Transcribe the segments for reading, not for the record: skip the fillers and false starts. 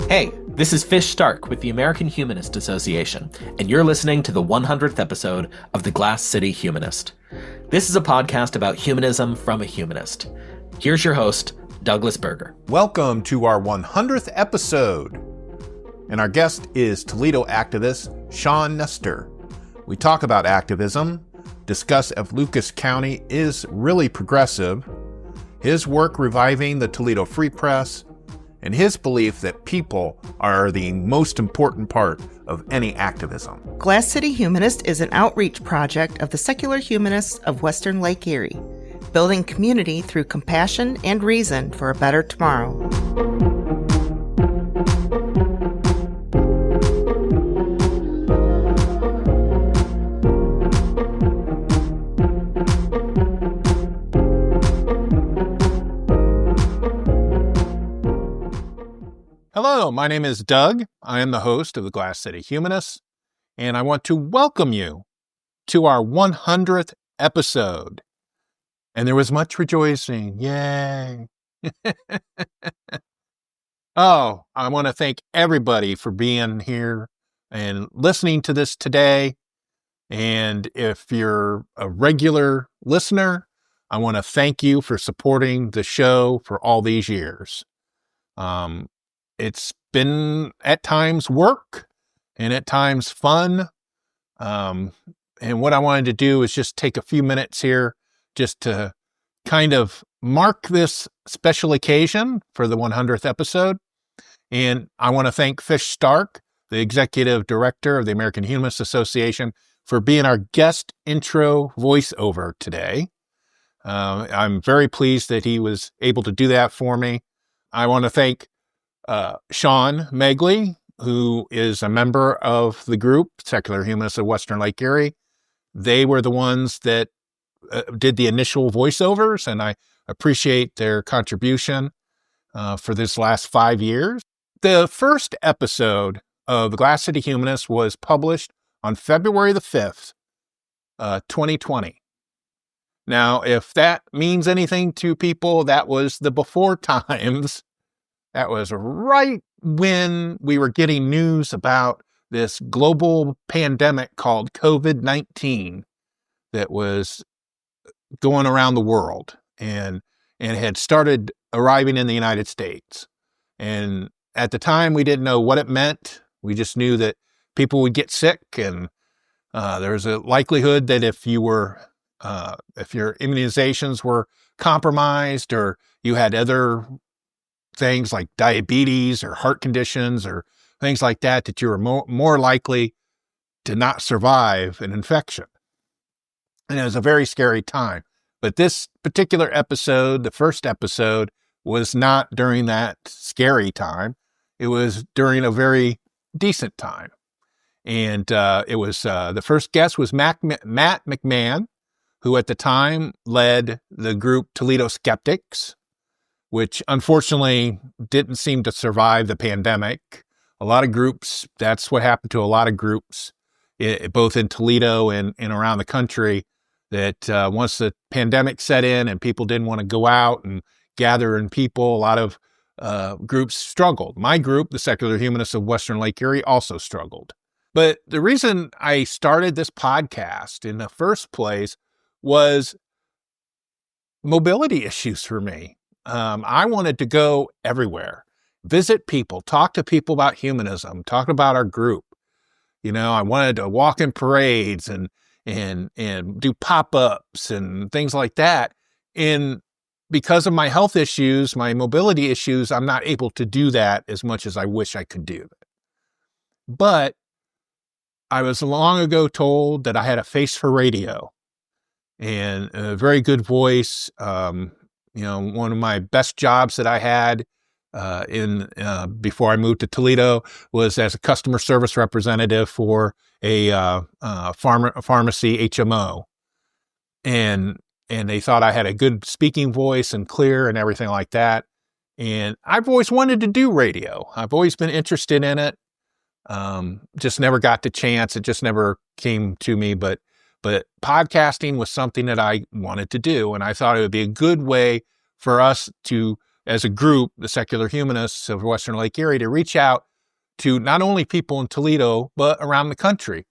Hey, this is Fish Stark with the American Humanist Association, and you're listening to the 100th episode of the Glass City Humanist. This is a podcast about humanism from a humanist. Here's your host, Douglas Berger. Welcome to our 100th episode, and our guest is Toledo activist Sean Nestor. We talk about activism, discuss if Lucas County is really progressive, his work reviving the Toledo Free Press, and his belief that people are the most important part of any activism. Glass City Humanist is an outreach project of the secular humanists of Western Lake Erie, building community through compassion and reason for a better tomorrow. Hello, my name is Doug. I am the host of the Glass City Humanist, and I want to welcome you to our 100th episode. And there was much rejoicing. Yay! Oh, I want to thank everybody for being here and listening to this today. And if you're a regular listener, I want to thank you for supporting the show for all these years. It's been at times work and at times fun. And what I wanted to do is just take a few minutes here just to kind of mark this special occasion for the 100th episode. And I want to thank Fish Stark, the executive director of the American Humanist Association, for being our guest intro voiceover today. I'm very pleased that he was able to do that for me. I want to thank Sean Megley, who is a member of the group, Secular Humanists of Western Lake Erie. They were the ones that did the initial voiceovers, and I appreciate their contribution for this last 5 years. The first episode of the Glass City Humanist was published on February the 5th, 2020. Now, if that means anything to people, that was the before times. That was right when we were getting news about this global pandemic called COVID-19 that was going around the world and had started arriving in the United States. And at the time, we didn't know what it meant. We just knew that people would get sick, and there was a likelihood that if your immunizations were compromised or you had other things like diabetes or heart conditions or things like that, that you were more likely to not survive an infection. And it was a very scary time. But this particular episode, the first episode, was not during that scary time. It was during a very decent time. And it was the first guest was Matt McMahon, who at the time led the group Toledo Skeptics, which unfortunately didn't seem to survive the pandemic. A lot of groups, that's what happened to a lot of groups, both in Toledo and around the country, that once the pandemic set in and people didn't want to go out and gather in people, a lot of groups struggled. My group, the Secular Humanists of Western Lake Erie, also struggled. But the reason I started this podcast in the first place was mobility issues for me. I wanted to go everywhere, visit people, talk to people about humanism, talk about our group. You know, I wanted to walk in parades and do pop-ups and things like that. And because of my health issues, my mobility issues, I'm not able to do that as much as I wish I could do. But I was long ago told that I had a face for radio and a very good voice. One of my best jobs that I had before I moved to Toledo was as a customer service representative for a pharmacy HMO. And they thought I had a good speaking voice and clear and everything like that. And I've always wanted to do radio. I've always been interested in it. Just never got the chance. It just never came to me. But podcasting was something that I wanted to do. And I thought it would be a good way for us to as a group, the Secular Humanists of Western Lake Erie, to reach out to not only people in Toledo, but around the country.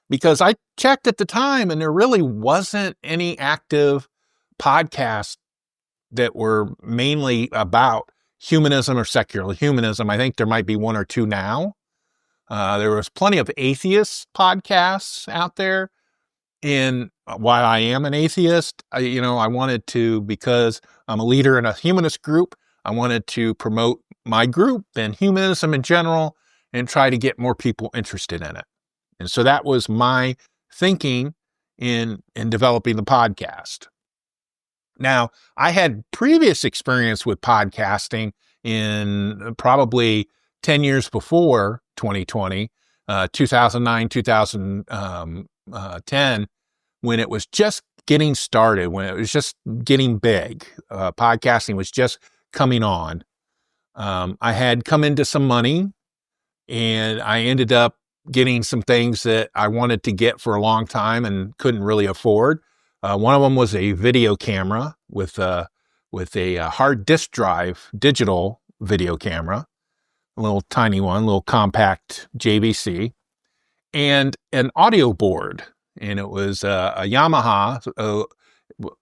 Because I checked at the time and there really wasn't any active podcasts that were mainly about humanism or secular humanism. I think there might be one or two now. There was plenty of atheist podcasts out there. And while I am an atheist, I wanted to, because I'm a leader in a humanist group, I wanted to promote my group and humanism in general and try to get more people interested in it. And so that was my thinking in developing the podcast. Now, I had previous experience with podcasting in probably 10 years before 2020, 2009, 2010, when it was just getting started, when it was just getting big. Podcasting was just coming on. I had come into some money, and I ended up getting some things that I wanted to get for a long time and couldn't really afford. One of them was a video camera with a hard disk drive, digital video camera, a little tiny one, a little compact JVC, and an audio board. And it was a Yamaha, a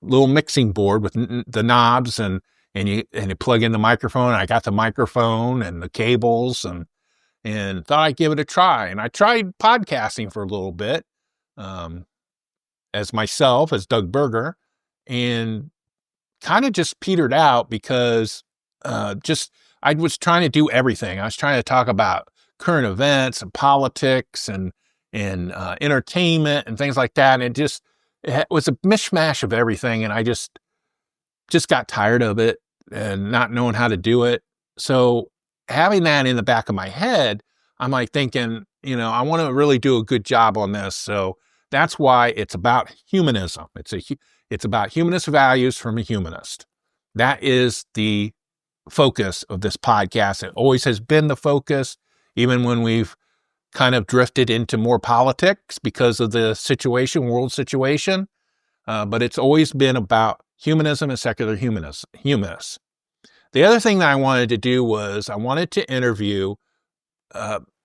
little mixing board with the knobs, and you plug in the microphone. And I got the microphone and the cables, and thought I'd give it a try. And I tried podcasting for a little bit, as Doug Berger, and kind of just petered out because I was trying to do everything. I was trying to talk about current events and politics and entertainment and things like that. And it was a mishmash of everything. And I just got tired of it and not knowing how to do it. So having that in the back of my head, I'm like thinking, I want to really do a good job on this. So that's why it's about humanism. It's about humanist values from a humanist. That is the focus of this podcast. It always has been the focus, even when we've kind of drifted into more politics because of the world situation. But it's always been about humanism and secular humanists. The other thing that I wanted to do was I wanted to interview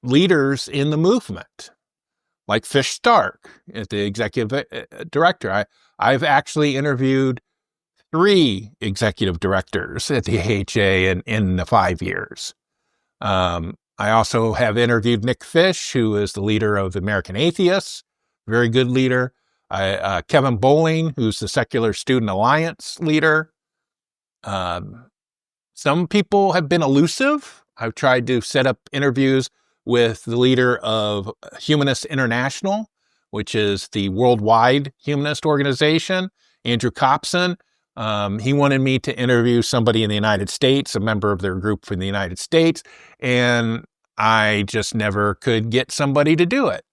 leaders in the movement, like Fish Stark, the executive director. I've actually interviewed 3 executive directors at the AHA in the 5 years. I also have interviewed Nick Fish, who is the leader of American Atheists, very good leader. Kevin Bowling, who's the Secular Student Alliance leader. Some people have been elusive. I've tried to set up interviews with the leader of Humanist International, which is the worldwide humanist organization, Andrew Copson. He wanted me to interview somebody in the United States, a member of their group from the United States, and I just never could get somebody to do it.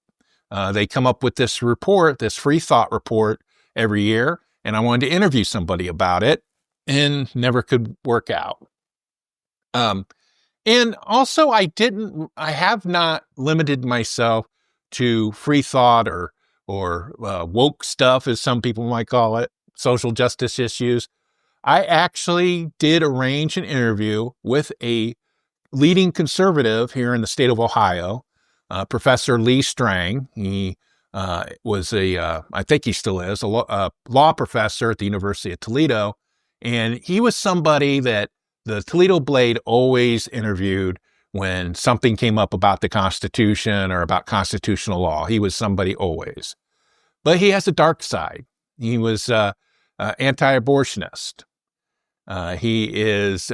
They come up with this report, this free thought report every year, and I wanted to interview somebody about it and never could work out. And also I have not limited myself to free thought or woke stuff, as some people might call it, social justice issues. I actually did arrange an interview with a leading conservative here in the state of Ohio, Professor Lee Strang. He was I think he still is, a law professor at the University of Toledo. And he was somebody that the Toledo Blade always interviewed when something came up about the Constitution or about constitutional law. He was somebody always. But he has a dark side. He was anti-abortionist. He is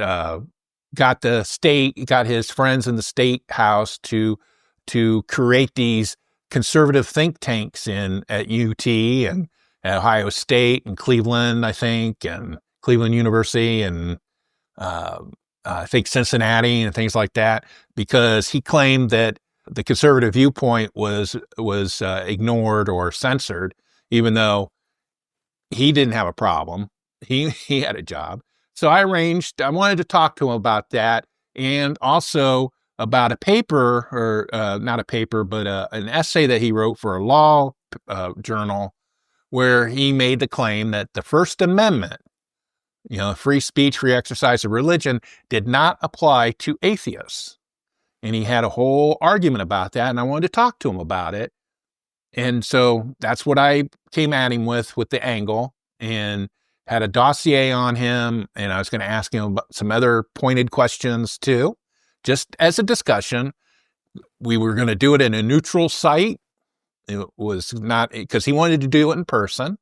got his friends in the state house to create these conservative think tanks at UT and at Ohio State and Cleveland, I think, and Cleveland University and I think Cincinnati and things like that, because he claimed that the conservative viewpoint was ignored or censored, even though he didn't have a problem. He had a job. So I wanted to talk to him about that, and also about a paper, or not a paper, but an essay that he wrote for a law journal, where he made the claim that the First Amendment free speech, free exercise of religion did not apply to atheists. And he had a whole argument about that, and I wanted to talk to him about it. And so that's what I came at him with the angle, and had a dossier on him, and I was going to ask him about some other pointed questions too, just as a discussion. We were going to do it in a neutral site. It was not, because he wanted to do it in person.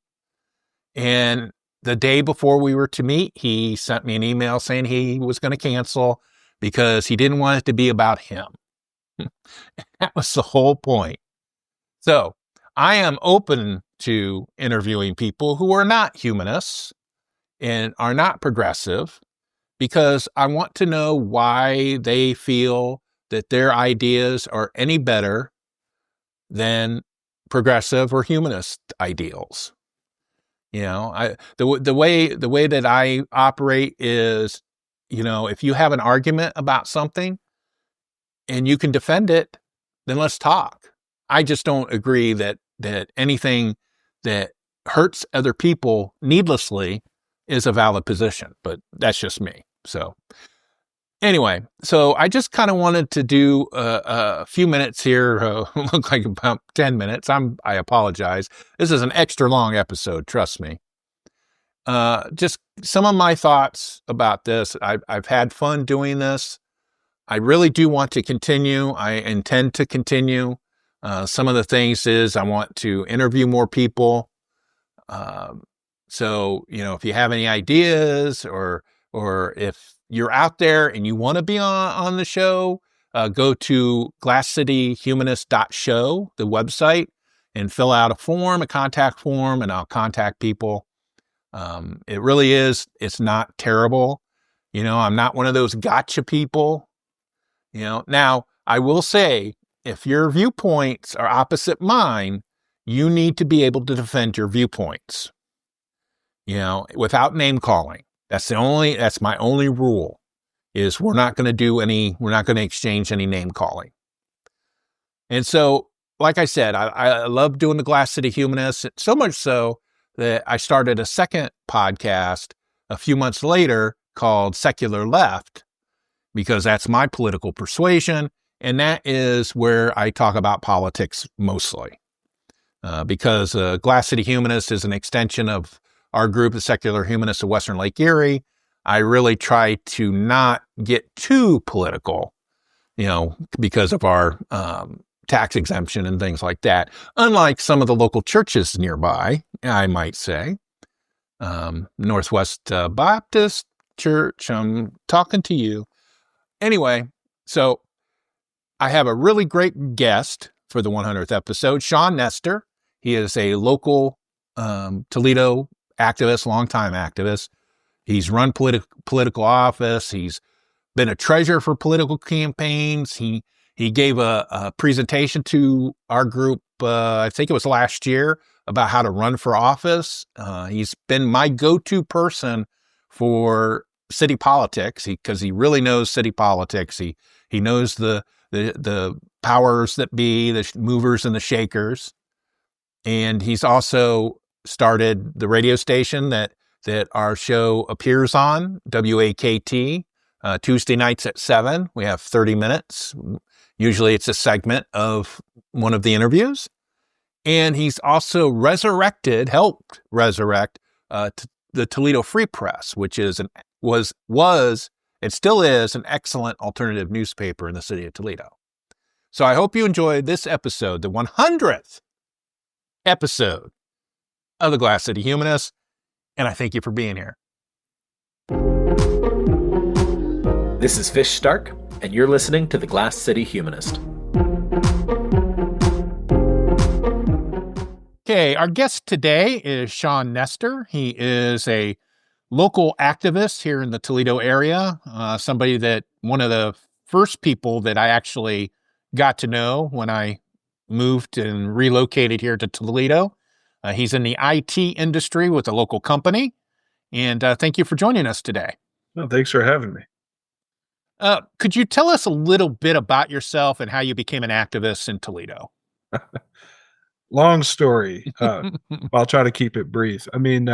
And the day before we were to meet, he sent me an email saying he was going to cancel because he didn't want it to be about him. That was the whole point. So I am open to interviewing people who are not humanists and are not progressive, because I want to know why they feel that their ideas are any better than progressive or humanist ideals. The way that I operate is, if you have an argument about something and you can defend it, then let's talk. I just don't agree that anything that hurts other people needlessly is a valid position, but that's just me. So anyway, so I just kind of wanted to do a few minutes here, look like about 10 minutes. I apologize. This is an extra long episode, trust me. Just some of my thoughts about this. I've had fun doing this. I really do want to continue. I intend to continue. Some of the things is I want to interview more people. So, if you have any ideas, or if you're out there and you want to be on the show, go to glasscityhumanist.show, the website, and fill out a contact form, and I'll contact people. It really is, it's not terrible. I'm not one of those gotcha people. Now I will say, if your viewpoints are opposite mine, you need to be able to defend your viewpoints, without name calling. That's my only rule, is we're not going to exchange any name calling. And so, like I said, I love doing the Glass City Humanist, so much so that I started a second podcast a few months later called Secular Left, because that's my political persuasion. And that is where I talk about politics mostly. Because Glass City Humanist is an extension of our group, the Secular Humanists of Western Lake Erie. I really try to not get too political, because of our tax exemption and things like that. Unlike some of the local churches nearby, I might say. Northwest Baptist Church, I'm talking to you. Anyway, so I have a really great guest for the 100th episode, Sean Nestor. He is a local Toledo activist, longtime activist. He's run political office. He's been a treasurer for political campaigns. He gave a presentation to our group, I think it was last year, about how to run for office. He's been my go-to person for city politics, because he really knows city politics. He knows the powers that be, the movers and the shakers. And he's also started the radio station that our show appears on, WAKT, Tuesday nights at 7. We have 30 minutes. Usually it's a segment of one of the interviews. And he's also helped resurrect the Toledo Free Press, which is was and still is an excellent alternative newspaper in the city of Toledo. So I hope you enjoyed this episode, the 100th episode of the Glass City Humanist, and I thank you for being here. This is Fish Stark, and you're listening to the Glass City Humanist. Okay, our guest today is Sean Nestor. He is a local activist here in the Toledo area, one of the first people that I actually got to know when I moved and relocated here to Toledo. He's in the IT industry with a local company, and thank you for joining us today. Well, thanks for having me. Could you tell us a little bit about yourself and how you became an activist in Toledo? Long story. I'll try to keep it brief. I mean,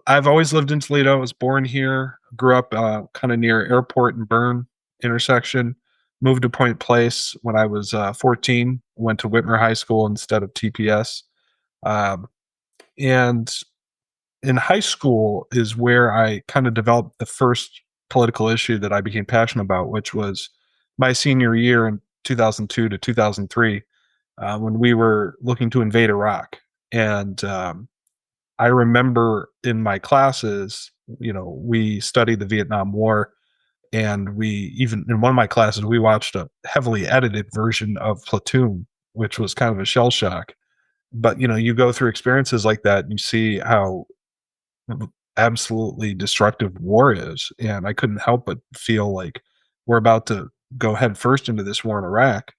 I've always lived in Toledo. I was born here, grew up kind of near Airport and Burn intersection. Moved to Point Place when I was 14. Went to Whitmer High School instead of TPS. Um, and in high school is where I kind of developed the first political issue that I became passionate about, which was my senior year in 2002 to 2003, when we were looking to invade Iraq. And I remember in my classes, we studied the Vietnam War, and we even in one of my classes we watched a heavily edited version of Platoon, which was kind of a shell shock. But you go through experiences like that, and you see how absolutely destructive war is, and I couldn't help but feel like we're about to go head first into this war in Iraq.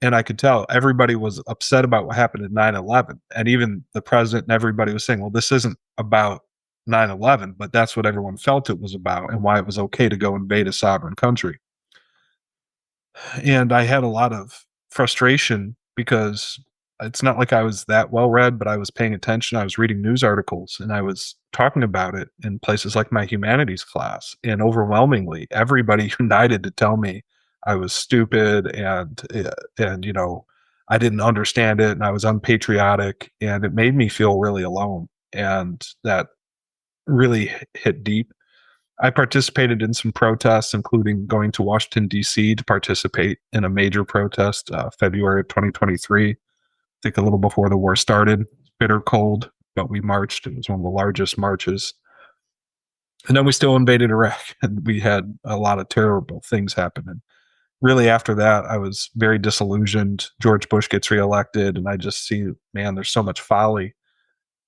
And I could tell everybody was upset about what happened at 9/11. And even the president and everybody was saying, well, this isn't about 9/11, but that's what everyone felt it was about and why it was okay to go invade a sovereign country. And I had a lot of frustration because it's not like I was that well read, but I was paying attention. I was reading news articles and I was talking about it in places like my humanities class. And overwhelmingly, everybody united to tell me I was stupid and I didn't understand it and I was unpatriotic, and it made me feel really alone. And that really hit deep. I participated in some protests, including going to Washington, D.C. to participate in a major protest, February of 2023. I think a little before the war started. Bitter cold, but we marched. It was one of the largest marches. And then we still invaded Iraq, and we had a lot of terrible things happen. And really after that, I was very disillusioned. George Bush gets reelected, and I just see, man, there's so much folly.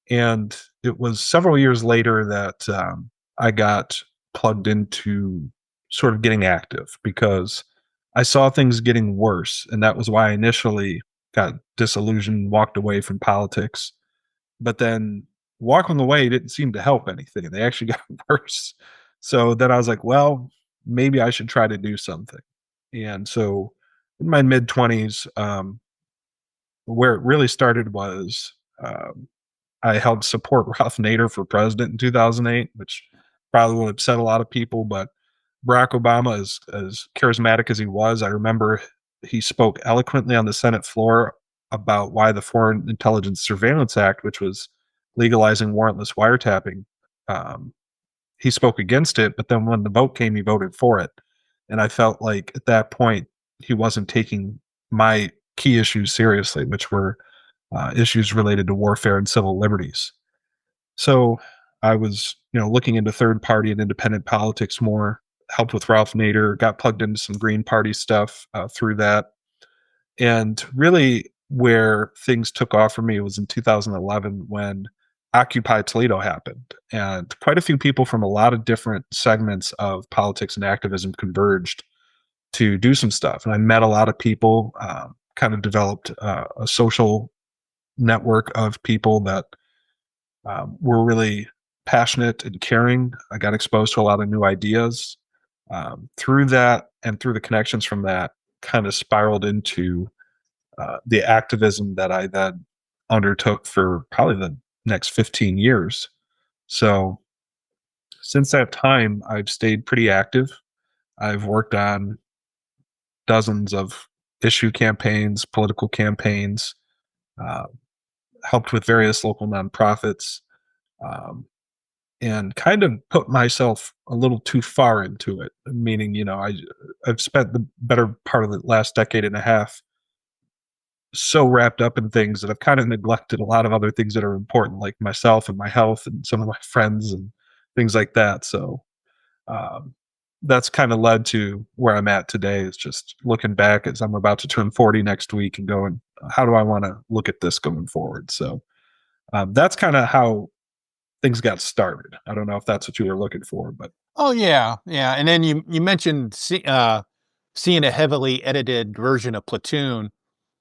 And it was several years later that I got plugged into sort of getting active because I saw things getting worse. And that was why I initially got disillusioned, walked away from politics. But then walking away didn't seem to help anything. They actually got worse. So then I was like, well, maybe I should try to do something. And so in my mid 20s, where it really started was I helped support Ralph Nader for president in 2008, which probably will upset a lot of people. But Barack Obama, as charismatic as he was, I remember he spoke eloquently on the Senate floor about why the Foreign Intelligence Surveillance Act, which was legalizing warrantless wiretapping, he spoke against it. But then when the vote came, he voted for it. And I felt like at that point, he wasn't taking my key issues seriously, which were issues related to warfare and civil liberties. So I was, looking into third party and independent politics more, helped with Ralph Nader, got plugged into some Green Party stuff through that. And really where things took off for me was in 2011 when Occupy Toledo happened. And quite a few people from a lot of different segments of politics and activism converged to do some stuff. And I met a lot of people, kind of developed a social network of people that were really passionate and caring. I got exposed to a lot of new ideas through that, and through the connections from that kind of spiraled into the activism that I then undertook for probably the next 15 years. So since that time, I've stayed pretty active. I've worked on dozens of issue campaigns, political campaigns, helped with various local nonprofits, and kind of put myself a little too far into it. Meaning, I've spent the better part of the last decade and a half so wrapped up in things that I've kind of neglected a lot of other things that are important, like myself and my health and some of my friends and things like that. So that's kind of led to where I'm at today, is just looking back as I'm about to turn 40 next week and going, how do I want to look at this going forward? So that's kind of how things got started. I don't know if that's what you were looking for, but. Oh yeah. Yeah. And then you mentioned seeing a heavily edited version of Platoon.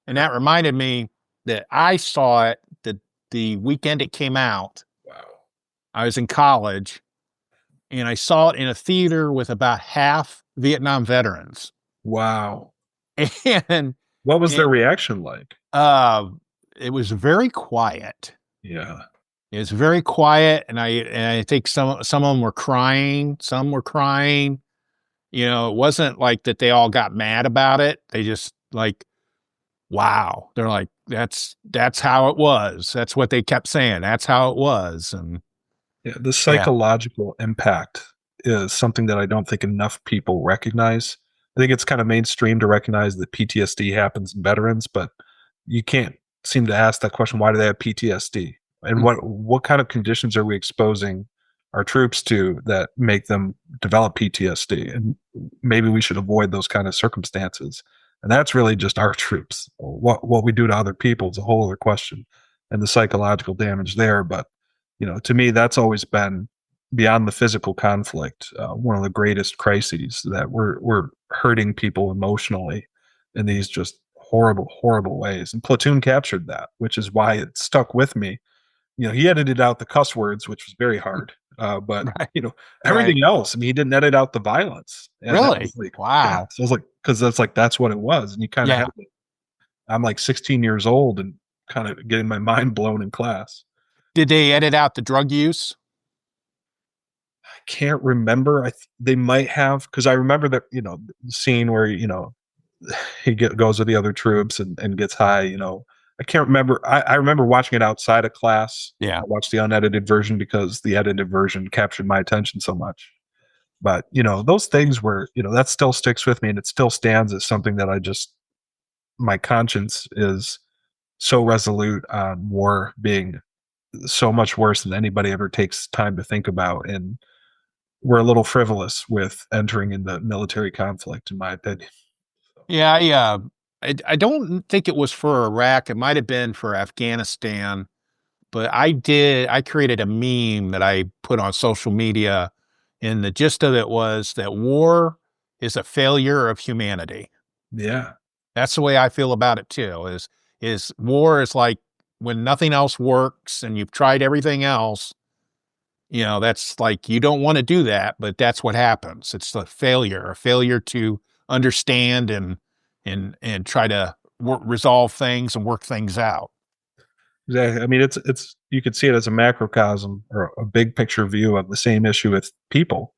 And that reminded me that I saw it the weekend it came out. Wow. I was in college and I saw it in a theater with about half Vietnam veterans. Wow. And what was their reaction like? It was very quiet. Yeah. It was very quiet, and I think some of them were crying. Some were crying. It wasn't like that they all got mad about it. They just like, wow. They're like, that's how it was. That's what they kept saying. That's how it was. And Yeah, the psychological impact is something that I don't think enough people recognize. I think it's kind of mainstream to recognize that PTSD happens in veterans, but you can't seem to ask that question, why do they have PTSD? And what kind of conditions are we exposing our troops to that make them develop PTSD? And maybe we should avoid those kind of circumstances. And that's really just our troops. What we do to other people is a whole other question, and the psychological damage there. But to me, that's always been, beyond the physical conflict, one of the greatest crises, that we're hurting people emotionally in these just horrible, horrible ways. And Platoon captured that, which is why it stuck with me. He edited out the cuss words, which was very hard. But right. everything else, I mean, he didn't edit out the violence. And that Really? was like, Wow. yeah. So I was like, because that's what it was. And you kind of have to, I'm like 16 years old and kind of getting my mind blown in class. Did they edit out the drug use? I can't remember. They might have, because I remember that the scene where he goes with the other troops and gets high. I can't remember. I remember watching it outside of class. Yeah. I watched the unedited version because the edited version captured my attention so much. But those things were, that still sticks with me, and it still stands as something that my conscience is so resolute on war being so much worse than anybody ever takes time to think about. And we're a little frivolous with entering into military conflict, in my opinion. Yeah, I don't think it was for Iraq. It might have been for Afghanistan, but I created a meme that I put on social media, and the gist of it was that war is a failure of humanity. Yeah. That's the way I feel about it too, is war is like when nothing else works and you've tried everything else, that's like, you don't want to do that, but that's what happens. It's a failure to understand and try to resolve things and work things out. Exactly. I mean, it's you could see it as a macrocosm or a big picture view of the same issue with people.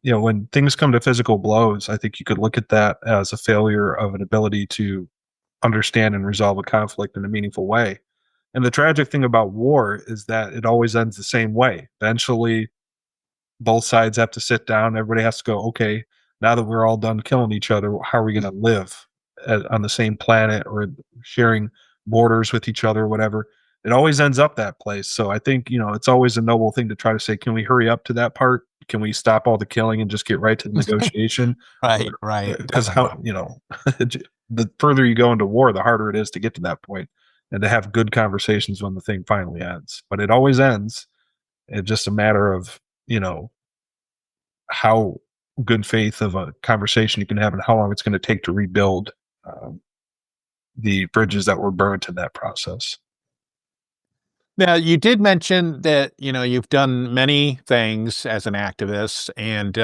When things come to physical blows, I think you could look at that as a failure of an ability to understand and resolve a conflict in a meaningful way. And the tragic thing about war is that it always ends the same way. Eventually, both sides have to sit down. Everybody has to go, okay, now that we're all done killing each other, how are we going to live on the same planet or sharing borders with each other, whatever? It always ends up that place. So I think, it's always a noble thing to try to say, can we hurry up to that part? Can we stop all the killing and just get right to the negotiation? Right. Because the further you go into war, the harder it is to get to that point and to have good conversations when the thing finally ends. But it always ends. It's just a matter of, how good faith of a conversation you can have and how long it's going to take to rebuild the bridges that were burnt in that process. Now, you did mention that, you've done many things as an activist, and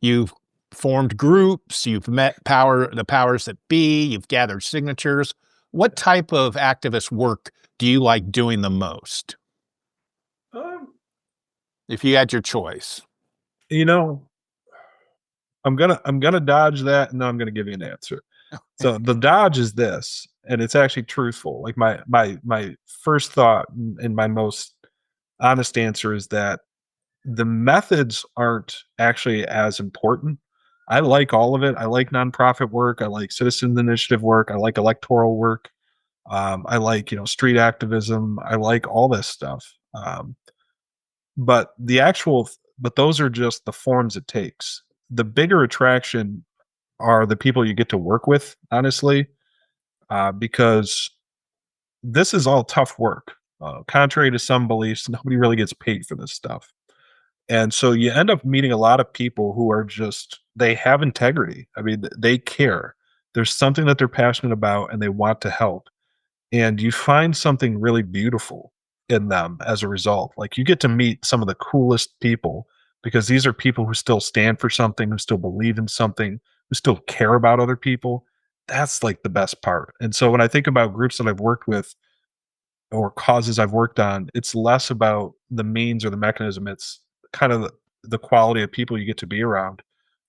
you've formed groups, you've met the powers that be, you've gathered signatures. What type of activist work do you like doing the most? If you had your choice. I'm gonna dodge that, and then I'm gonna give you an answer. So the dodge is this, and it's actually truthful. Like my first thought and my most honest answer is that the methods aren't actually as important. I like all of it. I like nonprofit work. I like citizen initiative work. I like electoral work. I like street activism. I like all this stuff. But those are just the forms it takes. The bigger attraction are the people you get to work with, honestly, because this is all tough work. Contrary to some beliefs, nobody really gets paid for this stuff. And so you end up meeting a lot of people who are they have integrity. I mean, they care. There's something that they're passionate about and they want to help. And you find something really beautiful in them as a result. Like, you get to meet some of the coolest people because these are people who still stand for something, who still believe in something, who still care about other people. That's like the best part. And so when I think about groups that I've worked with, or causes I've worked on, it's less about the means or the mechanism. It's kind of the quality of people you get to be around.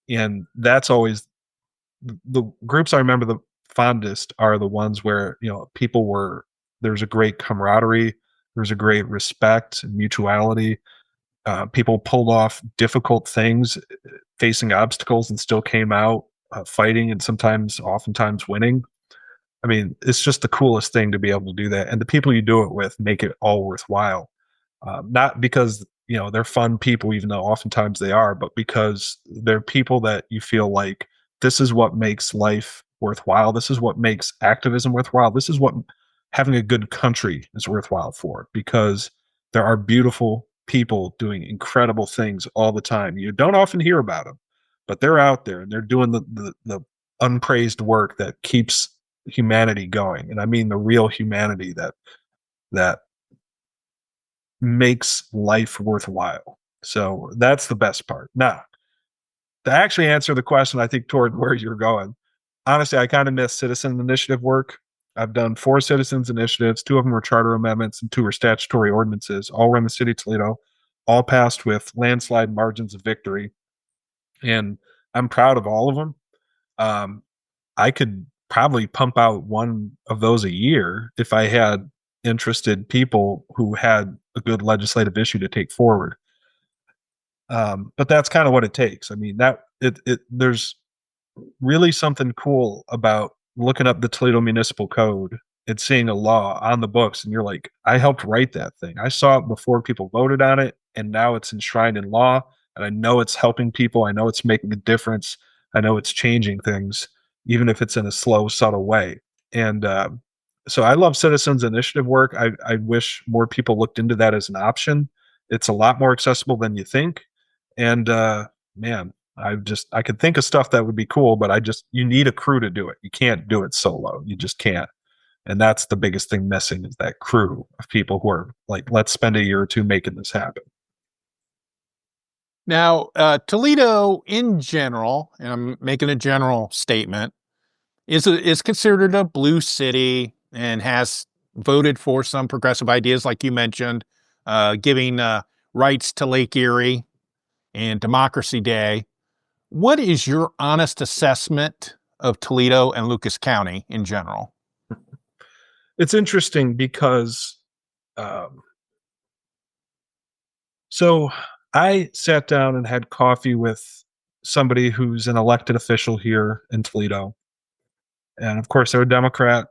And that's always the groups I remember the fondest are the ones where, there's a great camaraderie, there's a great respect and mutuality. People pulled off difficult things, facing obstacles, and still came out fighting and oftentimes winning. I mean, it's just the coolest thing to be able to do that. And the people you do it with make it all worthwhile. Not because, they're fun people, even though oftentimes they are, but because they're people that you feel like this is what makes life worthwhile. This is what makes activism worthwhile. This is what having a good country is worthwhile for, because there are beautiful people doing incredible things all the time. You don't often hear about them, but they're out there and they're doing the unpraised work that keeps humanity going. And I mean the real humanity that makes life worthwhile. So that's the best part. Now, to actually answer the question, I think toward where you're going, honestly, I kind of miss citizen initiative work. I've done 4 citizens initiatives. 2 of them were charter amendments and 2 were statutory ordinances. All were in the city of Toledo, all passed with landslide margins of victory. And I'm proud of all of them. I could probably pump out one of those a year if I had interested people who had a good legislative issue to take forward. But that's kind of what it takes. I mean, there's really something cool about looking up the Toledo Municipal Code and seeing a law on the books, and you're like, I helped write that thing. I saw it before people voted on it, and now it's enshrined in law, and I know it's helping people. I know it's making a difference. I know it's changing things, even if it's in a slow, subtle way. And so I love citizens initiative work. I wish more people looked into that as an option. It's a lot more accessible than you think. And man, I could think of stuff that would be cool, but you need a crew to do it. You can't do it solo. You just can't. And that's the biggest thing missing, is that crew of people who are like, let's spend a year or 2 making this happen. Now, Toledo in general, and I'm making a general statement, is considered a blue city and has voted for some progressive ideas, like you mentioned, giving rights to Lake Erie and Democracy Day. What is your honest assessment of Toledo and Lucas County in general? It's interesting because so I sat down and had coffee with somebody who's an elected official here in Toledo. And of course, they're a Democrat,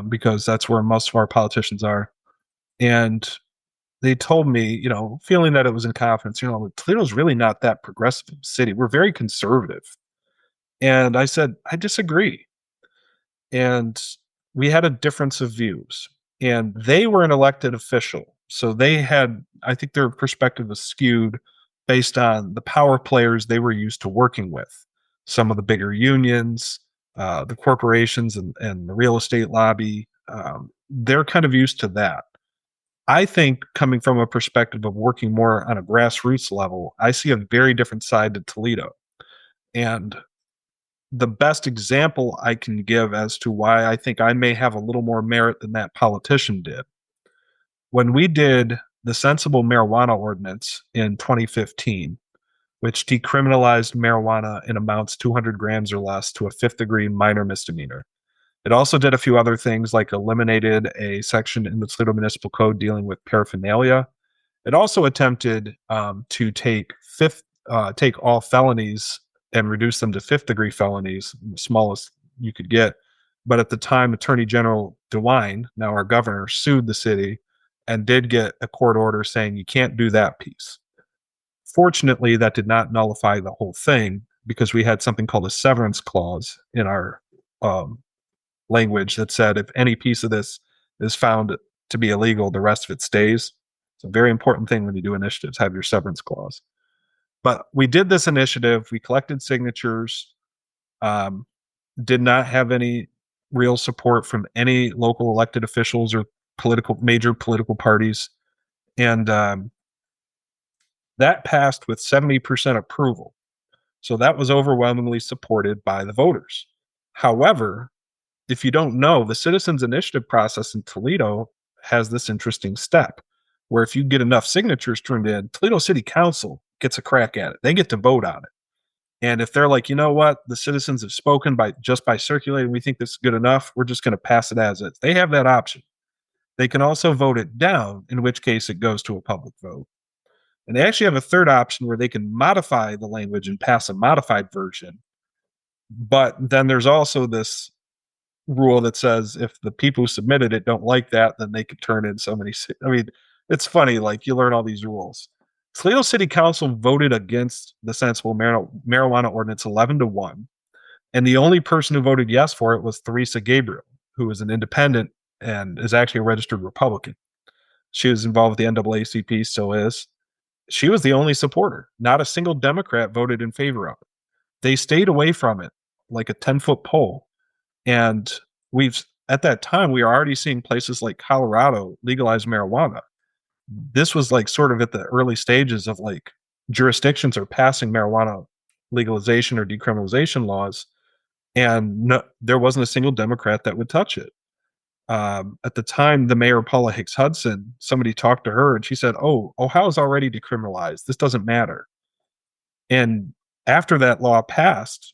because that's where most of our politicians are. And they told me, feeling that it was in confidence, Toledo's really not that progressive city. We're very conservative. And I said, I disagree. And we had a difference of views. And they were an elected official. So I think their perspective was skewed based on the power players they were used to working with. Some of the bigger unions, the corporations and the real estate lobby, they're kind of used to that. I think, coming from a perspective of working more on a grassroots level, I see a very different side to Toledo. And the best example I can give as to why I think I may have a little more merit than that politician did. When we did the sensible marijuana ordinance in 2015, which decriminalized marijuana in amounts 200 grams or less to a 5th degree minor misdemeanor. It also did a few other things, like eliminated a section in the Toledo Municipal Code dealing with paraphernalia. It also attempted to take all felonies and reduce them to 5th degree felonies, the smallest you could get. But at the time, Attorney General DeWine, now our governor, sued the city and did get a court order saying you can't do that piece. Fortunately, that did not nullify the whole thing, because we had something called a severance clause in our language that said if any piece of this is found to be illegal, the rest of it stays. It's a very important thing when you do initiatives, have your severance clause. But we did this initiative. We collected signatures, did not have any real support from any local elected officials or major political parties. And that passed with 70% approval. So that was overwhelmingly supported by the voters. However, if you don't know, the citizens initiative process in Toledo has this interesting step where if you get enough signatures turned in, Toledo City Council gets a crack at it. They get to vote on it. And if they're like, you know what, the citizens have spoken by circulating, we think this is good enough, we're just going to pass it as is. They have that option. They can also vote it down, in which case it goes to a public vote. And they actually have a third option where they can modify the language and pass a modified version. But then there's also this rule that says if the people who submitted it don't like that, then they could turn in so many. I mean, it's funny, like you learn all these rules. Toledo City Council voted against the sensible marijuana ordinance 11-1. And the only person who voted yes for it was Theresa Gabriel, who is an independent and is actually a registered Republican. She was involved with the NAACP, still is. She was the only supporter. Not a single Democrat voted in favor of it. They stayed away from it like a 10-foot pole. And at that time, we were already seeing places like Colorado legalize marijuana. This was like sort of at the early stages of like jurisdictions are passing marijuana legalization or decriminalization laws. And no, there wasn't a single Democrat that would touch it. At the time, the mayor, Paula Hicks Hudson, somebody talked to her and she said, "Oh, Ohio's already decriminalized. This doesn't matter." And after that law passed,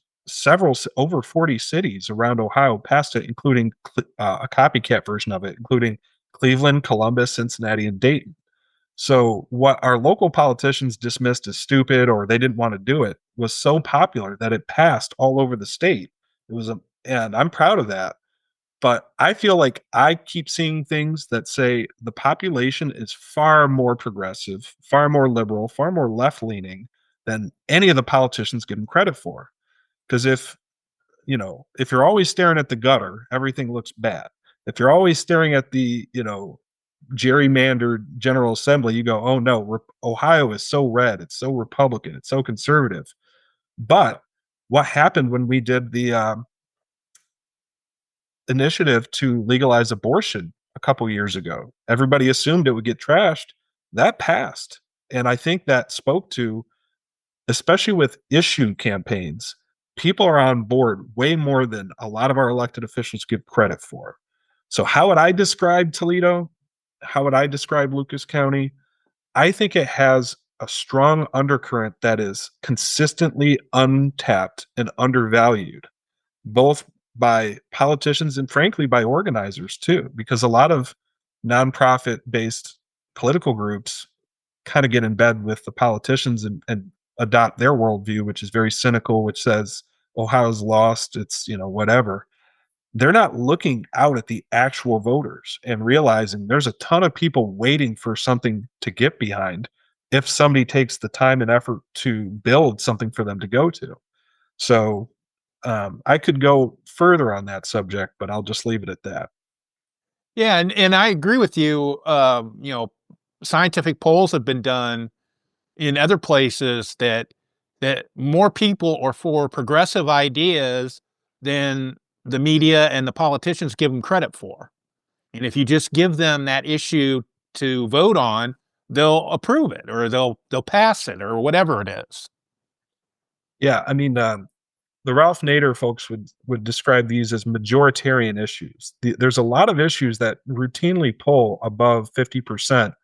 over 40 cities around Ohio passed it, including a copycat version of it, including Cleveland, Columbus, Cincinnati, and Dayton. So what our local politicians dismissed as stupid or they didn't want to do it was so popular that it passed all over the state. And I'm proud of that. But I feel like I keep seeing things that say the population is far more progressive, far more liberal, far more left-leaning than any of the politicians give them credit for. Because if you're always staring at the gutter, everything looks bad. If you're always staring at the, gerrymandered General Assembly, you go, oh no, Ohio is so red, it's so Republican, it's so conservative. But what happened when we did the initiative to legalize abortion a couple years ago? Everybody assumed it would get trashed. That passed. And I think that spoke to, especially with issue campaigns, people are on board way more than a lot of our elected officials give credit for. So how would I describe Toledo? How would I describe Lucas County? I think it has a strong undercurrent that is consistently untapped and undervalued, both by politicians and frankly by organizers too, because a lot of nonprofit-based political groups kind of get in bed with the politicians and adopt their worldview, which is very cynical, which says Ohio's lost, it's, whatever. They're not looking out at the actual voters and realizing there's a ton of people waiting for something to get behind if somebody takes the time and effort to build something for them to go to. So I could go further on that subject, but I'll just leave it at that. Yeah, and I agree with you. Scientific polls have been done in other places that more people are for progressive ideas than the media and the politicians give them credit for. And if you just give them that issue to vote on, they'll approve it or they'll pass it or whatever it is. Yeah, I mean, the Ralph Nader folks would describe these as majoritarian issues. There's a lot of issues that routinely poll above 50%,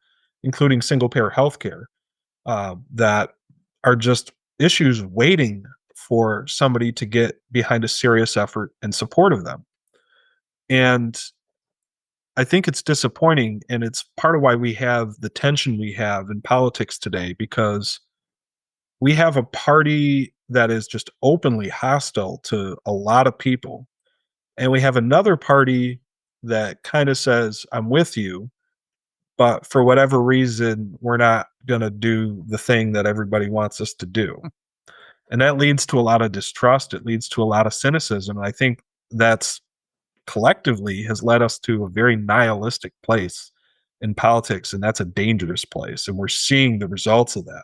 including single-payer healthcare, that are just issues waiting for somebody to get behind a serious effort in support of them. And I think it's disappointing, and it's part of why we have the tension we have in politics today, because we have a party that is just openly hostile to a lot of people. And we have another party that kind of says, I'm with you, but for whatever reason, we're not going to do the thing that everybody wants us to do. And that leads to a lot of distrust. It leads to a lot of cynicism. And I think that's collectively has led us to a very nihilistic place in politics. And that's a dangerous place. And we're seeing the results of that.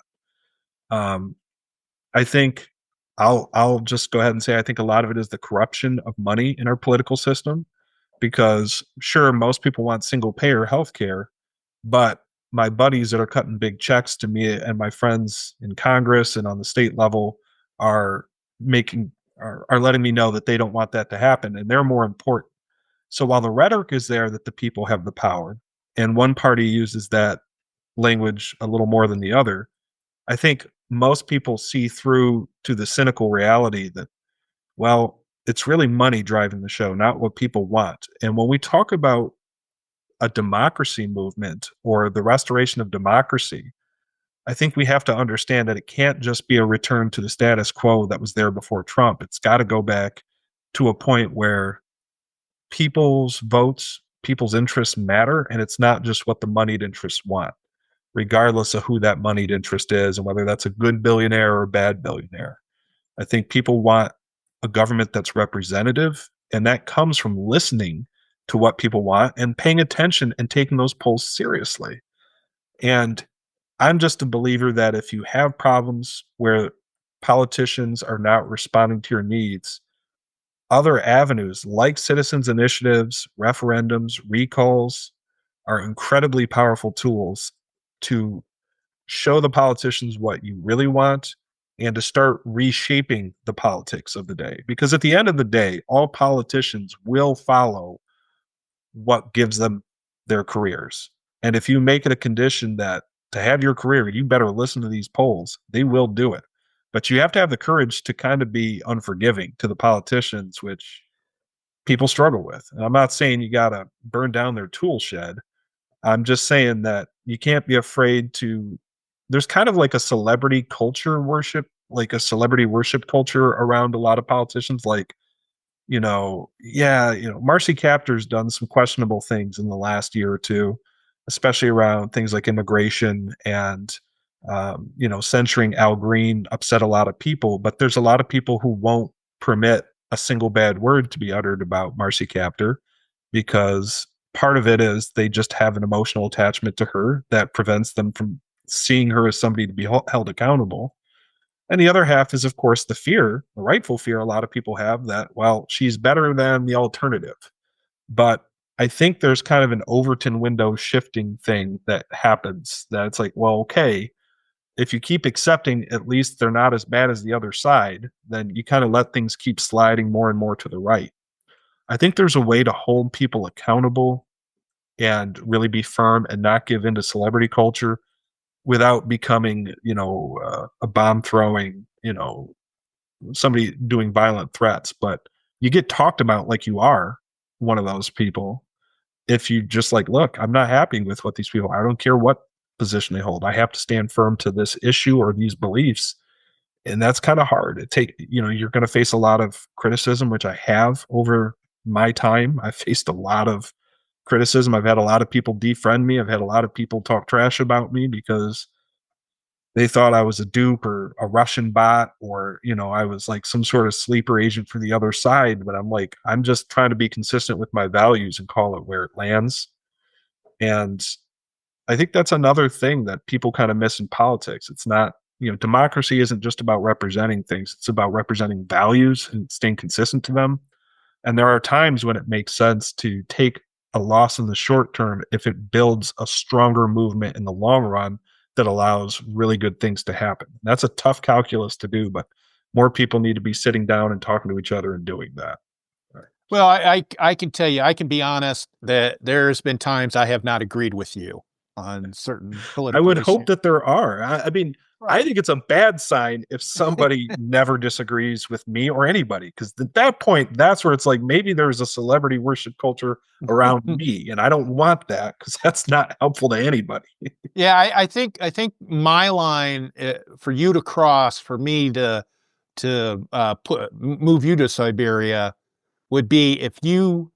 I think I'll just go ahead and say I think a lot of it is the corruption of money in our political system, because sure, most people want single payer healthcare, but my buddies that are cutting big checks to me and my friends in Congress and on the state level are letting me know that they don't want that to happen, and they're more important. So while the rhetoric is there that the people have the power, and one party uses that language a little more than the other, I think most people see through to the cynical reality that, well, it's really money driving the show, not what people want. And when we talk about a democracy movement or the restoration of democracy, I think we have to understand that it can't just be a return to the status quo that was there before Trump. It's got to go back to a point where people's votes, people's interests matter, and it's not just what the moneyed interests want, regardless of who that moneyed interest is and whether that's a good billionaire or a bad billionaire. I think people want a government that's representative, and that comes from listening to what people want and paying attention and taking those polls seriously. And I'm just a believer that if you have problems where politicians are not responding to your needs, other avenues like citizens' initiatives, referendums, recalls are incredibly powerful tools to show the politicians what you really want and to start reshaping the politics of the day. Because at the end of the day, all politicians will follow what gives them their careers. And if you make it a condition that to have your career, you better listen to these polls, they will do it. But you have to have the courage to kind of be unforgiving to the politicians, which people struggle with. And I'm not saying you got to burn down their tool shed. I'm just saying that you can't be afraid to. There's kind of like a celebrity culture worship, like a celebrity worship culture around a lot of politicians. Like, Marcy Kaptur's done some questionable things in the last year or two, especially around things like immigration and, censoring Al Green upset a lot of people. But there's a lot of people who won't permit a single bad word to be uttered about Marcy Kaptur because part of it is they just have an emotional attachment to her that prevents them from seeing her as somebody to be held accountable. And the other half is, of course, the fear, the rightful fear a lot of people have that, well, she's better than the alternative. But I think there's kind of an Overton window shifting thing that happens that it's like, well, okay, if you keep accepting at least they're not as bad as the other side, then you kind of let things keep sliding more and more to the right. I think there's a way to hold people accountable and really be firm and not give into celebrity culture without becoming, a bomb throwing, somebody doing violent threats. But you get talked about like you are one of those people. If you just like, look, I'm not happy with what these people, I don't care what position they hold. I have to stand firm to this issue or these beliefs. And that's kind of hard. You're going to face a lot of criticism, which I have over my time. I've faced a lot of criticism. I've had a lot of people defriend me. I've had a lot of people talk trash about me because they thought I was a dupe or a Russian bot or, I was like some sort of sleeper agent for the other side. But I'm like, I'm just trying to be consistent with my values and call it where it lands. And I think that's another thing that people kind of miss in politics. It's not, democracy isn't just about representing things. It's about representing values and staying consistent to them. And there are times when it makes sense to take a loss in the short term if it builds a stronger movement in the long run that allows really good things to happen. That's a tough calculus to do, but more people need to be sitting down and talking to each other and doing that. Right. Well, I can tell you, I can be honest that there's been times I have not agreed with you on certain political I would issues. hope that there are. I mean, right. I think it's a bad sign if somebody never disagrees with me or anybody, because at that point, that's where it's like maybe there's a celebrity worship culture around me, and I don't want that because that's not helpful to anybody. Yeah, I think my line for you to cross, for me to move you to Siberia, would be if you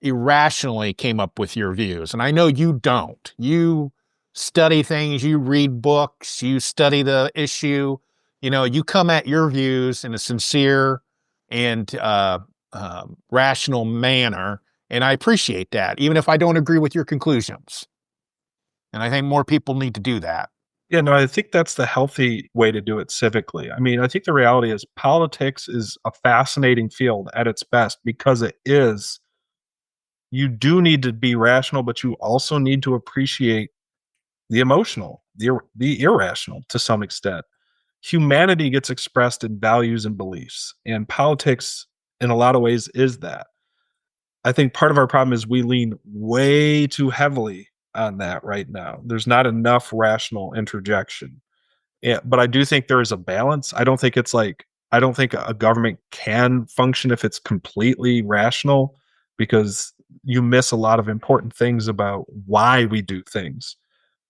irrationally came up with your views. And I know you don't. You study things, you read books, you study the issue, you come at your views in a sincere and rational manner. And I appreciate that, even if I don't agree with your conclusions. And I think more people need to do that. Yeah, no, I think that's the healthy way to do it civically. I mean, I think the reality is politics is a fascinating field at its best because it is. You do need to be rational, but you also need to appreciate the emotional, the irrational to some extent. Humanity gets expressed in values and beliefs, and politics in a lot of ways is that. I think part of our problem is we lean way too heavily on that right now. There's not enough rational interjection. Yeah, but I do think there is a balance. I don't think a government can function if it's completely rational, because you miss a lot of important things about why we do things.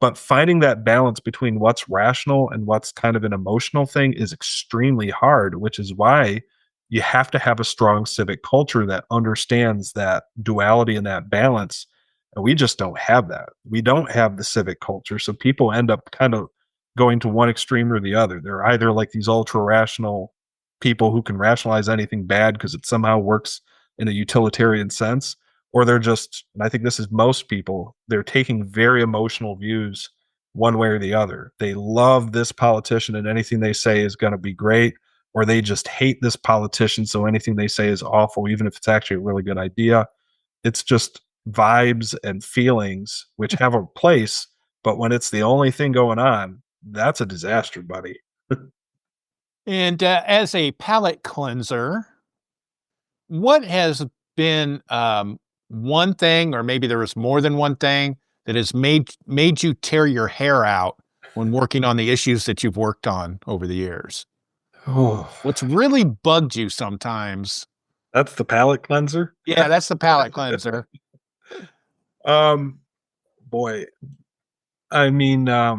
But finding that balance between what's rational and what's kind of an emotional thing is extremely hard, which is why you have to have a strong civic culture that understands that duality and that balance. And we just don't have that. We don't have the civic culture. So people end up kind of going to one extreme or the other. They're either like these ultra rational people who can rationalize anything bad because it somehow works in a utilitarian sense, or they're just, and I think this is most people, they're taking very emotional views one way or the other. They love this politician and anything they say is going to be great, or they just hate this politician, so anything they say is awful, even if it's actually a really good idea. It's just vibes and feelings, which have a place, but when it's the only thing going on, that's a disaster, buddy. And as a palate cleanser, what has been one thing, or maybe there was more than one thing, that has made you tear your hair out when working on the issues that you've worked on over the years? Oh, What's really bugged you sometimes? that's the palate cleanser. Yeah, that's the palate cleanser. Boy, I mean, let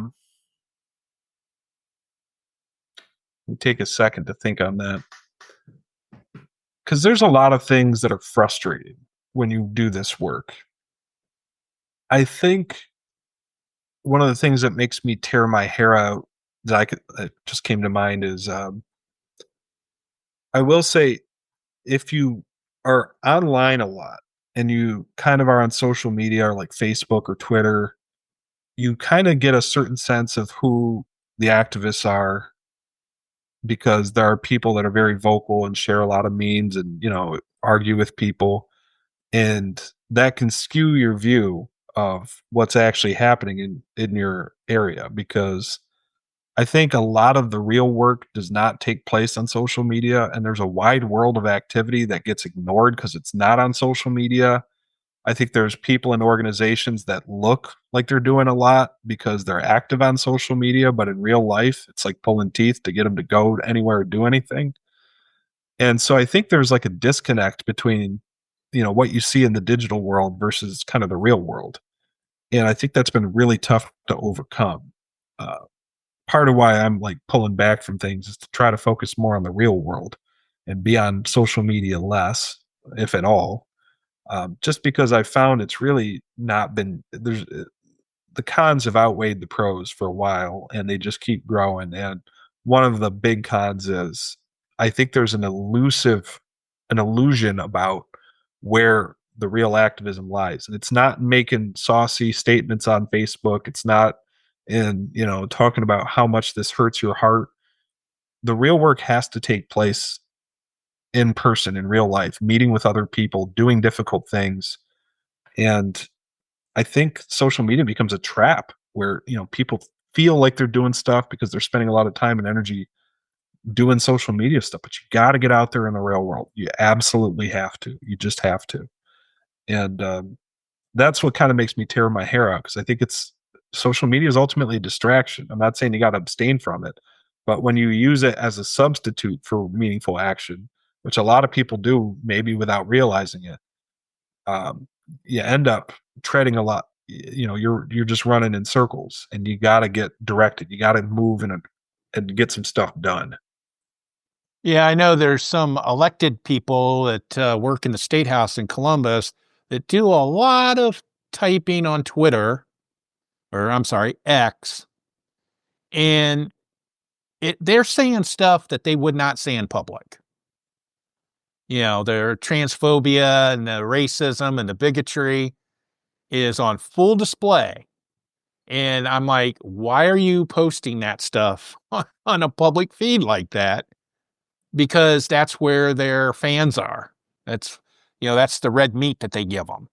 me take a second to think on that, because there's a lot of things that are frustrating when you do this work. I think one of the things that makes me tear my hair out that just came to mind is, I will say, if you are online a lot and you kind of are on social media or like Facebook or Twitter, you kind of get a certain sense of who the activists are, because there are people that are very vocal and share a lot of memes and, argue with people. And that can skew your view of what's actually happening in your area, because I think a lot of the real work does not take place on social media, and there's a wide world of activity that gets ignored because it's not on social media. I think there's people and organizations that look like they're doing a lot because they're active on social media, but in real life, it's like pulling teeth to get them to go anywhere or do anything. And so I think there's like a disconnect between, what you see in the digital world versus kind of the real world. And I think that's been really tough to overcome. Uh, Part of why I'm like pulling back from things is to try to focus more on the real world and be on social media less, if at all. Just because I found it's really not been the cons have outweighed the pros for a while, and they just keep growing. And one of the big cons is I think there's an illusion about where the real activism lies, and it's not making saucy statements on Facebook. It's not in talking about how much this hurts your heart. The real work has to take place in person, in real life, meeting with other people, doing difficult things. And I think social media becomes a trap where, people feel like they're doing stuff because they're spending a lot of time and energy doing social media stuff, but you got to get out there in the real world. You absolutely have to. You just have to. And that's what kind of makes me tear my hair out, because I think social media is ultimately a distraction. I'm not saying you got to abstain from it, but when you use it as a substitute for meaningful action, which a lot of people do, maybe without realizing it, you end up treading a lot. You're just running in circles, and you got to get directed. You got to move and get some stuff done. Yeah, I know there's some elected people that work in the State House in Columbus that do a lot of typing on Twitter, or I'm sorry, X, and they're saying stuff that they would not say in public. Their transphobia and the racism and the bigotry is on full display. And I'm like, why are you posting that stuff on a public feed like that? Because that's where their fans are. That's the red meat that they give them.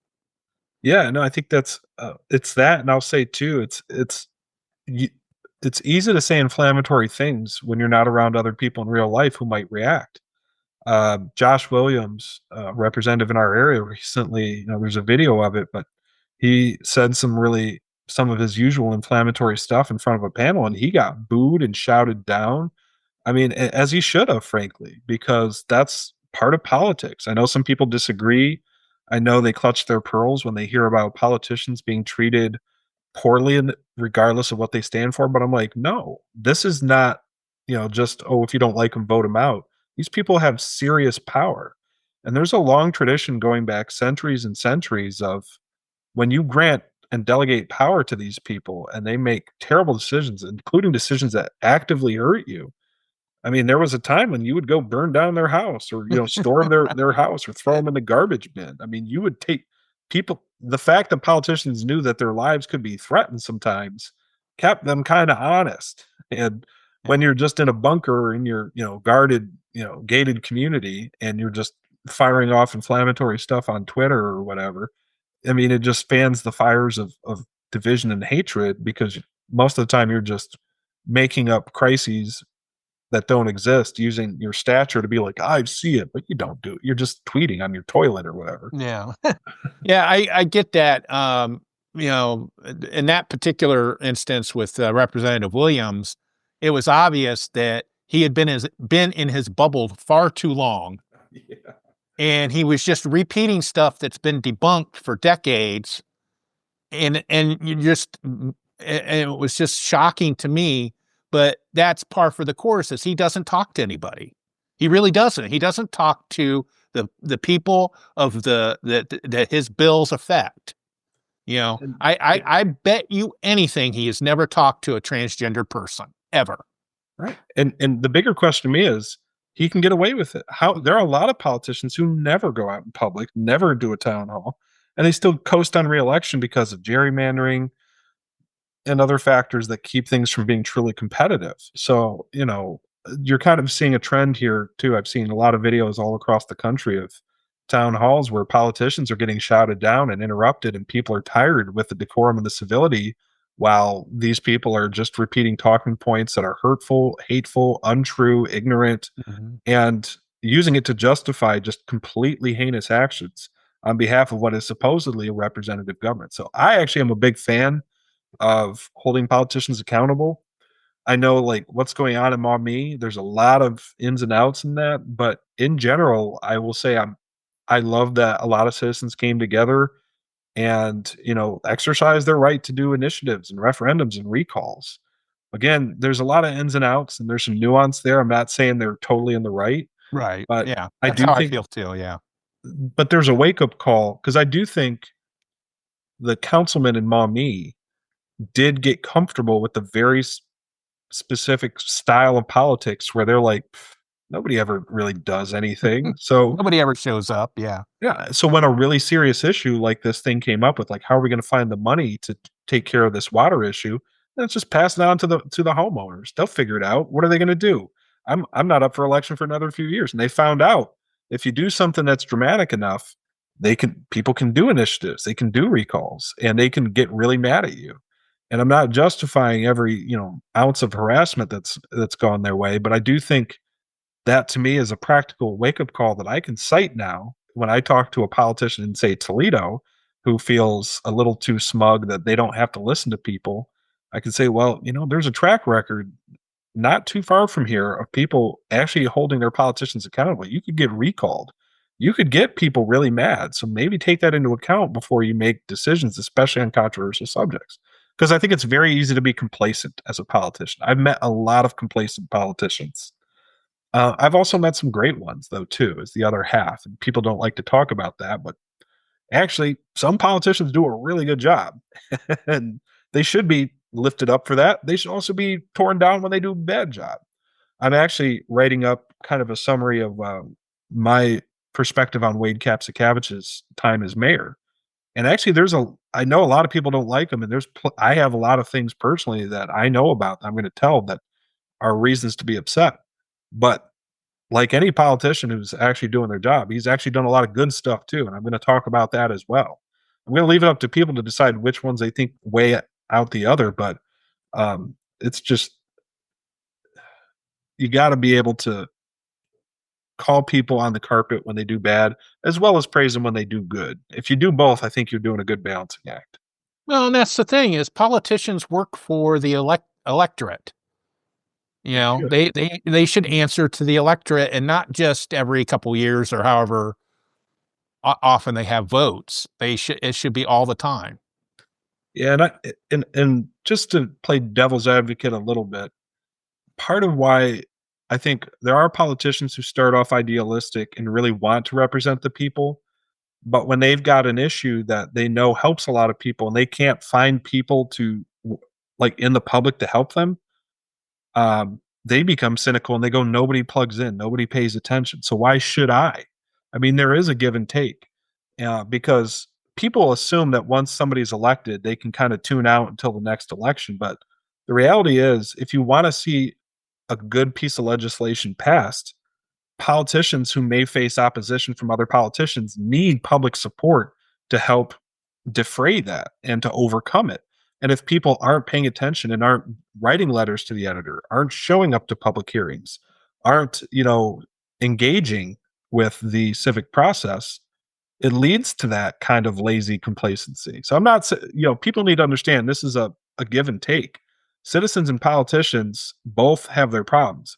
Yeah, no, I think that's it's that, and I'll say too, it's easy to say inflammatory things when you're not around other people in real life who might react. Josh Williams, representative in our area recently, there's a video of it, but he said some of his usual inflammatory stuff in front of a panel, and he got booed and shouted down. I mean, as he should have, frankly, because that's part of politics. I know some people disagree. I know they clutch their pearls when they hear about politicians being treated poorly, regardless of what they stand for. But I'm like, no, this is not, just, oh, if you don't like them, vote them out. These people have serious power. And there's a long tradition going back centuries and centuries of when you grant and delegate power to these people and they make terrible decisions, including decisions that actively hurt you. I mean, there was a time when you would go burn down their house or, storm their house or throw them in the garbage bin. I mean, you would take people, the fact that politicians knew that their lives could be threatened sometimes kept them kind of honest. And when you're just in a bunker in your, guarded, gated community and you're just firing off inflammatory stuff on Twitter or whatever, I mean, it just fans the fires of division and hatred, because most of the time you're just making up crises that don't exist, using your stature to be like, I see it, but you don't do it. You're just tweeting on your toilet or whatever. Yeah. Yeah, I get that. In that particular instance with Representative Williams, it was obvious that he had been in his bubble far too long. Yeah. And he was just repeating stuff that's been debunked for decades. And it was just shocking to me. But that's par for the course, is he doesn't talk to anybody. He really doesn't. He doesn't talk to the people of that his bills affect. I bet you anything he has never talked to a transgender person ever. Right. And the bigger question to me is, he can get away with it. There are a lot of politicians who never go out in public, never do a town hall, and they still coast on re-election because of gerrymandering and other factors that keep things from being truly competitive. So, you're kind of seeing a trend here too. I've seen a lot of videos all across the country of town halls where politicians are getting shouted down and interrupted, and people are tired with the decorum and the civility, while these people are just repeating talking points that are hurtful, hateful, untrue, ignorant, and using it to justify just completely heinous actions on behalf of what is supposedly a representative government. So I actually am a big fan of holding politicians accountable. I know, like, what's going on in Maumee, there's a lot of ins and outs in that, but in general, I will say I love that a lot of citizens came together and, exercised their right to do initiatives and referendums and recalls. Again, there's a lot of ins and outs, and there's some nuance there. I'm not saying they're totally in the right. Right. But yeah. I That's do how think, I feel too. Yeah. but there's a wake-up call, because I do think the councilman in Maumee did get comfortable with the very specific style of politics where they're like, nobody ever really does anything. So Nobody ever shows up. Yeah. yeah. So when a really serious issue like this thing came up with, like, how are we going to find the money to take care of this water issue? Let's just pass it on to the homeowners. They'll figure it out. What are they going to do? I'm not up for election for another few years. And they found out, if you do something that's dramatic enough, people can do initiatives, they can do recalls, and they can get really mad at you. And I'm not justifying every, ounce of harassment that's gone their way, but I do think that, to me, is a practical wake-up call that I can cite now when I talk to a politician in, say, Toledo, who feels a little too smug that they don't have to listen to people. I can say, well, there's a track record not too far from here of people actually holding their politicians accountable. You could get recalled. You could get people really mad. So maybe take that into account before you make decisions, especially on controversial subjects. Because I think it's very easy to be complacent as a politician. I've met a lot of complacent politicians. I've also met some great ones, though, too, is the other half. And people don't like to talk about that, but actually, some politicians do a really good job. And they should be lifted up for that. They should also be torn down when they do a bad job. I'm actually writing up kind of a summary of my perspective on Wade Kapsikavich's time as mayor. And actually, I know a lot of people don't like him, and I have a lot of things personally that I know about that I'm going to tell that are reasons to be upset. But like any politician who's actually doing their job, he's actually done a lot of good stuff too. And I'm going to talk about that as well. I'm going to leave it up to people to decide which ones they think weigh out the other. But it's just, you got to be able to call people on the carpet when they do bad, as well as praise them when they do good. If you do both, I think you're doing a good balancing act. Well, and that's the thing is politicians work for the electorate. You know, they should answer to the electorate and not just every couple years or however often they have votes. It should be all the time. Yeah, and just to play devil's advocate a little bit, part of why I think there are politicians who start off idealistic and really want to represent the people, but when they've got an issue that they know helps a lot of people and they can't find people to like in the public to help them, they become cynical and they go, nobody plugs in, nobody pays attention. So why should I? I mean, there is a give and take because people assume that once somebody's elected, they can kind of tune out until the next election. But the reality is, if you want to see a good piece of legislation passed, politicians who may face opposition from other politicians need public support to help defray that and to overcome it. And if people aren't paying attention and aren't writing letters to the editor, aren't showing up to public hearings, aren't, engaging with the civic process, it leads to that kind of lazy complacency. So I'm not, people need to understand this is a give and take. Citizens and politicians both have their problems.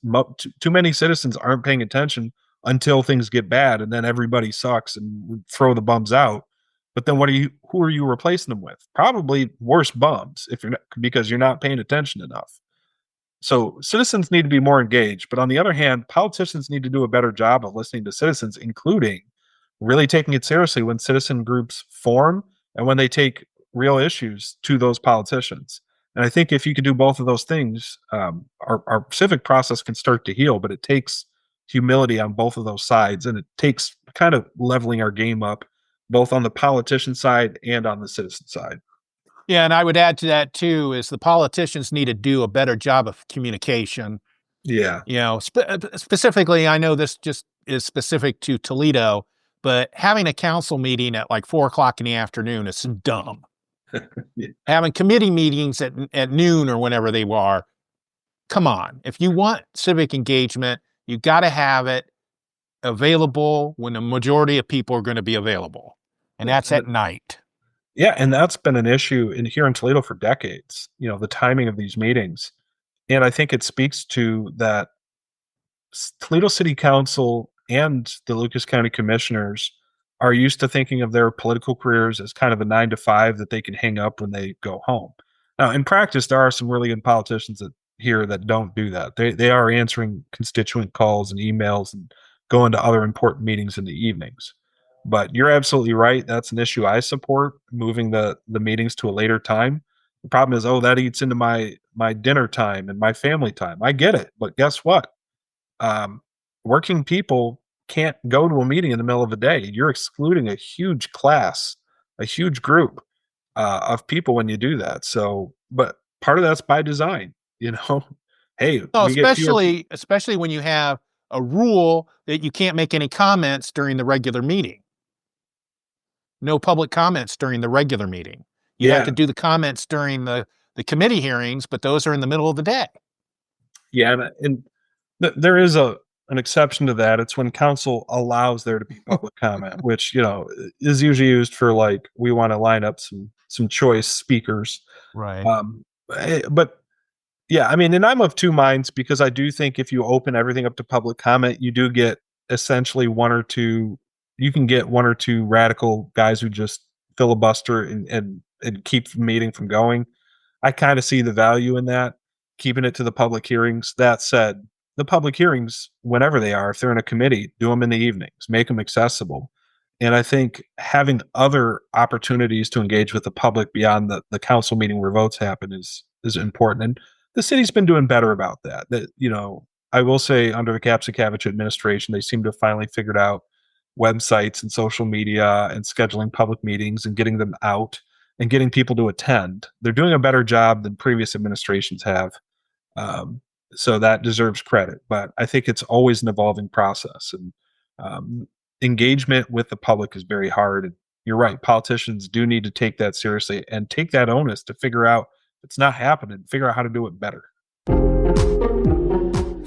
Too many citizens aren't paying attention until things get bad, and then everybody sucks and we throw the bums out. But then who are you replacing them with? Probably worse bums because you're not paying attention enough. So citizens need to be more engaged. But on the other hand, politicians need to do a better job of listening to citizens, including really taking it seriously when citizen groups form and when they take real issues to those politicians. And I think if you could do both of those things, our civic process can start to heal, but it takes humility on both of those sides. And it takes kind of leveling our game up, both on the politician side and on the citizen side. Yeah, and I would add to that too is the politicians need to do a better job of communication. Yeah. Specifically, I know this just is specific to Toledo, but having a council meeting at like 4:00 in the afternoon is dumb. Yeah. Having committee meetings at noon or whenever they are, come on. If you want civic engagement, you got to have it available when the majority of people are going to be available. And that's at night. Yeah, and that's been an issue here in Toledo for decades, the timing of these meetings. And I think it speaks to that Toledo City Council and the Lucas County Commissioners are used to thinking of their political careers as kind of a 9-to-5 that they can hang up when they go home. Now, in practice, there are some really good politicians here that don't do that. They are answering constituent calls and emails and going to other important meetings in the evenings. But you're absolutely right. That's an issue I support, moving the meetings to a later time. The problem is, that eats into my dinner time and my family time. I get it, but guess what? Working people can't go to a meeting in the middle of the day. You're excluding a huge class, a huge group of people when you do that. So, but part of that's by design, Hey, especially when you have a rule that you can't make any comments during the regular meeting. No public comments during the regular meeting. You have to do the comments during the committee hearings, but those are in the middle of the day. Yeah, and there is an exception to that. It's when council allows there to be public comment, which is usually used for like we want to line up some choice speakers, right? But yeah, I mean, and I'm of two minds because I do think if you open everything up to public comment, you do get essentially one or two radical guys who just filibuster and keep the meeting from going. I kind of see the value in that, keeping it to the public hearings. That said, the public hearings, whenever they are, if they're in a committee, do them in the evenings, make them accessible. And I think having other opportunities to engage with the public beyond the council meeting where votes happen is important. And the city's been doing better about that. I will say under the Kapsakavich administration, they seem to have finally figured out websites and social media and scheduling public meetings and getting them out and getting people to attend. They're doing a better job than previous administrations have. So that deserves credit. But I think it's always an evolving process. And engagement with the public is very hard. And you're right. Politicians do need to take that seriously and take that onus to figure out if it's not happening, figure out how to do it better.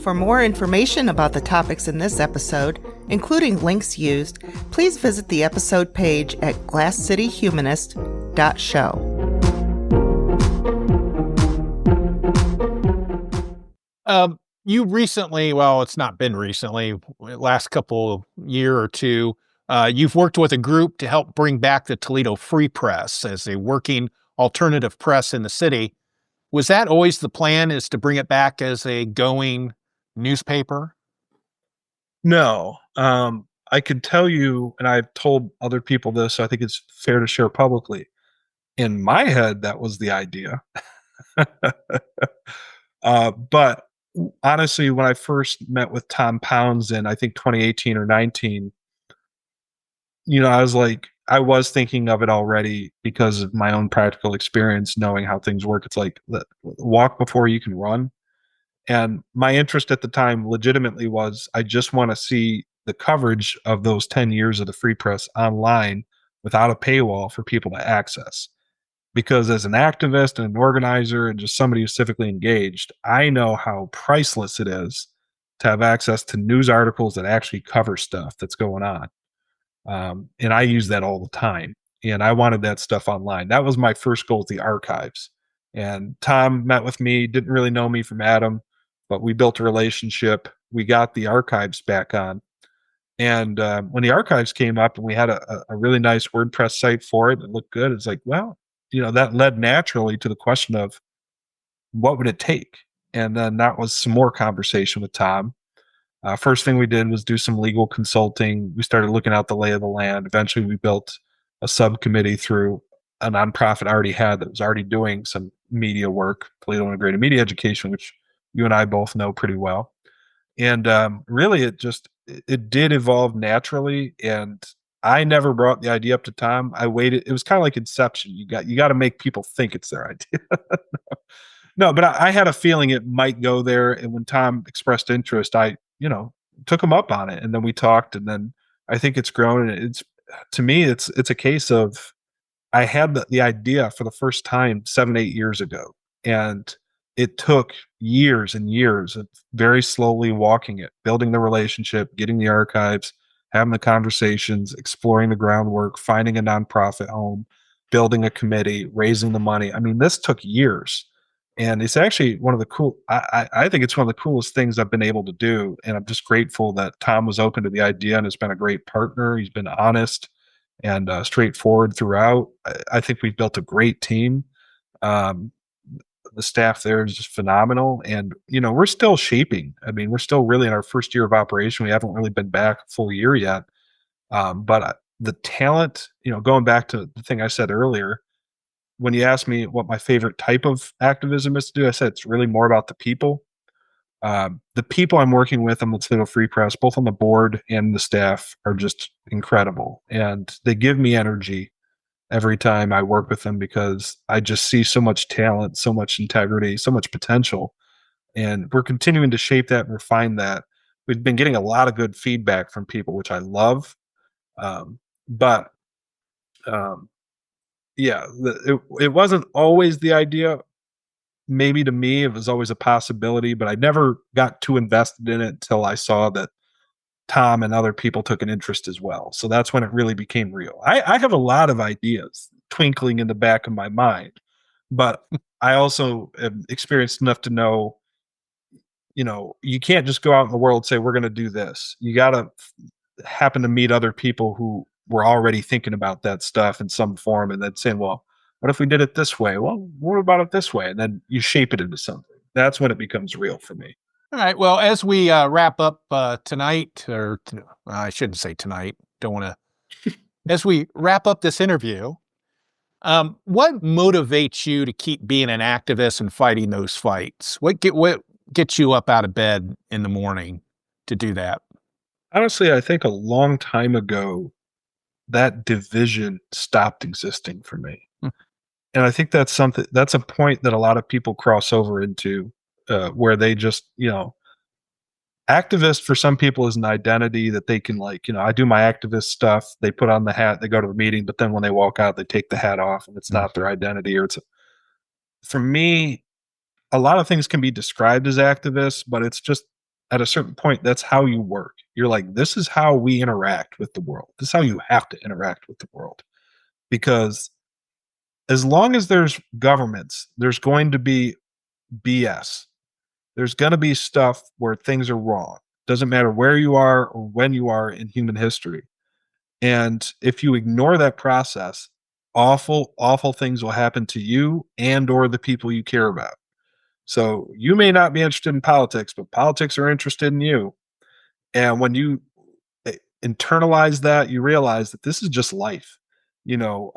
For more information about the topics in this episode, including links used, please visit the episode page at glasscityhumanist.show. You recently, well, it's not been recently, last couple year or two, you've worked with a group to help bring back the Toledo Free Press as a working alternative press in the city. Was that always the plan, is to bring it back as a going newspaper? No. I could tell you, and I've told other people this, so I think it's fair to share publicly. In my head, that was the idea. But honestly, when I first met with Tom Pounds in, I think 2018 or 19, I was thinking of it already because of my own practical experience, knowing how things work. It's like walk before you can run. And my interest at the time legitimately was, I just want to see the coverage of those 10 years of the Free Press online without a paywall for people to access. Because as an activist and an organizer and just somebody who's civically engaged, I know how priceless it is to have access to news articles that actually cover stuff that's going on. And I use that all the time. And I wanted that stuff online. That was my first goal with the archives. And Tom met with me, didn't really know me from Adam, but we built a relationship. We got the archives back on. And when the archives came up and we had a really nice WordPress site for it, it looked good. It's like, well, that led naturally to the question of what would it take? And then that was some more conversation with Tom. First thing we did was do some legal consulting. We started looking out the lay of the land. Eventually, we built a subcommittee through a nonprofit I already had that was already doing some media work, Toledo Integrated Media Education, which you and I both know pretty well. And really, it did evolve naturally. And I never brought the idea up to Tom. I waited. It was kind of like Inception. You got to make people think it's their idea. No, but I had a feeling it might go there. And when Tom expressed interest, I took him up on it. And then we talked, and then I think it's grown. And to me, it's a case of, I had the idea for the first time 7-8 years ago. And it took years and years of very slowly walking it, building the relationship, getting the archives, having the conversations, exploring the groundwork, finding a nonprofit home, building a committee, raising the money. I mean, this took years. And it's actually one of the I think it's one of the coolest things I've been able to do. And I'm just grateful that Tom was open to the idea and has been a great partner. He's been honest and straightforward throughout. I think we've built a great team. The staff there is just phenomenal. And, we're still shaping. I mean, we're still really in our first year of operation. We haven't really been back a full year yet. But the talent, going back to the thing I said earlier, when you asked me what my favorite type of activism is to do, I said it's really more about the people. The people I'm working with on the Toledo Free Press, both on the board and the staff, are just incredible. And they give me energy every time I work with them because I just see so much talent, so much integrity, so much potential. And we're continuing to shape that and refine that. We've been getting a lot of good feedback from people, which I love. It wasn't always the idea. Maybe to me, it was always a possibility, but I never got too invested in it until I saw that Tom and other people took an interest as well. So that's when it really became real. I have a lot of ideas twinkling in the back of my mind, but I also have experienced enough to know, you can't just go out in the world and say, we're going to do this. You got to happen to meet other people who were already thinking about that stuff in some form and then saying, well, what if we did it this way? Well, what about it this way? And then you shape it into something. That's when it becomes real for me. All right. Well, as we wrap up tonight, I shouldn't say tonight. Don't want to. As we wrap up this interview, what motivates you to keep being an activist and fighting those fights? What gets you up out of bed in the morning to do that? Honestly, I think a long time ago, that division stopped existing for me. And I think that's a point that a lot of people cross over into, where they just, activist for some people is an identity that they can I do my activist stuff. They put on the hat, they go to the meeting, but then when they walk out, they take the hat off and it's not their identity. For me, a lot of things can be described as activists, but it's just at a certain point, that's how you work. You're like, this is how we interact with the world. This is how you have to interact with the world. Because as long as there's governments, there's going to be BS. There's going to be stuff where things are wrong. Doesn't matter where you are or when you are in human history. And if you ignore that process, awful, awful things will happen to you and or the people you care about. So you may not be interested in politics, but politics are interested in you. And when you internalize that, you realize that this is just life. You know,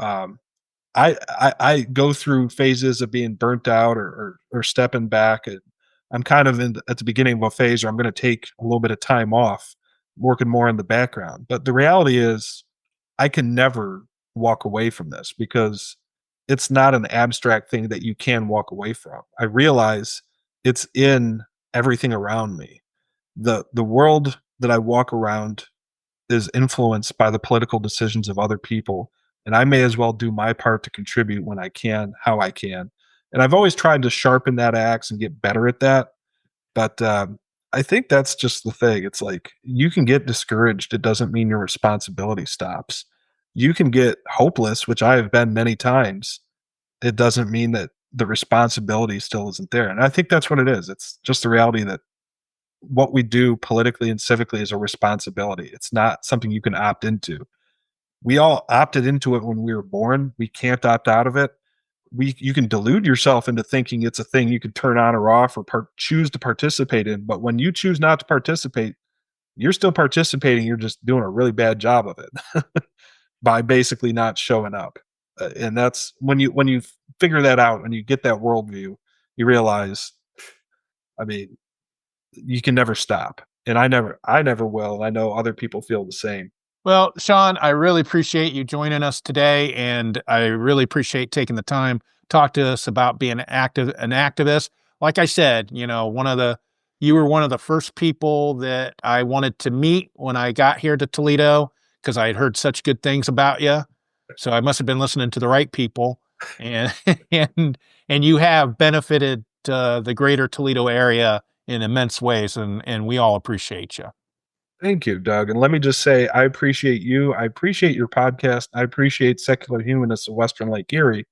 I go through phases of being burnt out or stepping back. I'm kind of at the beginning of a phase where I'm going to take a little bit of time off, working more in the background. But the reality is, I can never walk away from this because it's not an abstract thing that you can walk away from. I realize it's in everything around me. The world that I walk around is influenced by the political decisions of other people, and I may as well do my part to contribute when I can, how I can. And I've always tried to sharpen that axe and get better at that. But I think that's just the thing. It's like you can get discouraged. It doesn't mean your responsibility stops. You can get hopeless, which I have been many times. It doesn't mean that the responsibility still isn't there. And I think that's what it is. It's just the reality that what we do politically and civically is a responsibility. It's not something you can opt into. We all opted into it when we were born. We can't opt out of it. You can delude yourself into thinking it's a thing you can turn on or off or choose to participate in. But when you choose not to participate, you're still participating. You're just doing a really bad job of it by basically not showing up. And that's when you figure that out and you get that worldview, you realize, I mean, you can never stop. And I never will. I know other people feel the same. Well, Sean, I really appreciate you joining us today, and I really appreciate taking the time to talk to us about being an activist. Like I said, you know, you were one of the first people that I wanted to meet when I got here to Toledo because I had heard such good things about you. So I must have been listening to the right people, and you have benefited the greater Toledo area in immense ways, and we all appreciate you. Thank you, Doug. And let me just say, I appreciate you. I appreciate your podcast. I appreciate Secular Humanists of Western Lake Erie.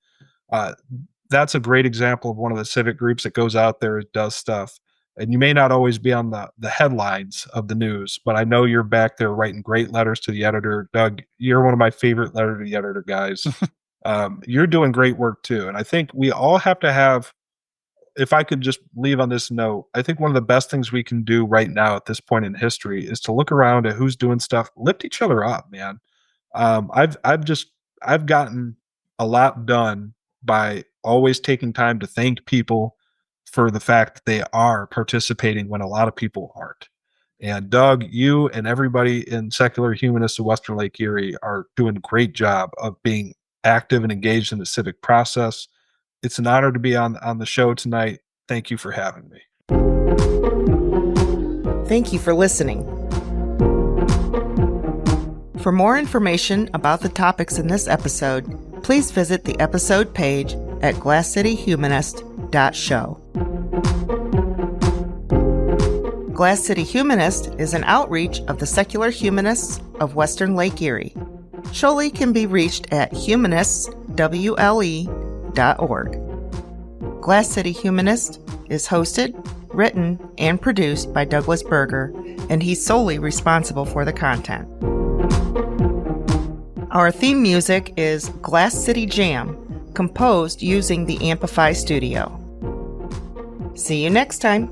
That's a great example of one of the civic groups that goes out there and does stuff. And you may not always be on the headlines of the news, but I know you're back there writing great letters to the editor. Doug, you're one of my favorite letter to the editor guys. You're doing great work too. And I think we all have to have, if I could just leave on this note, I think one of the best things we can do right now at this point in history is to look around at who's doing stuff, lift each other up, man. I've gotten a lot done by always taking time to thank people for the fact that they are participating when a lot of people aren't. And Doug, you and everybody in Secular Humanists of Western Lake Erie are doing a great job of being active and engaged in the civic process. It's an honor to be on the show tonight. Thank you for having me. Thank you for listening. For more information about the topics in this episode, please visit the episode page at glasscityhumanist.show. Glass City Humanist is an outreach of the Secular Humanists of Western Lake Erie. Sholi can be reached at humanistswle.org. Glass City Humanist is hosted, written, and produced by Douglas Berger, and he's solely responsible for the content. Our theme music is Glass City Jam, composed using the Amplify Studio. See you next time.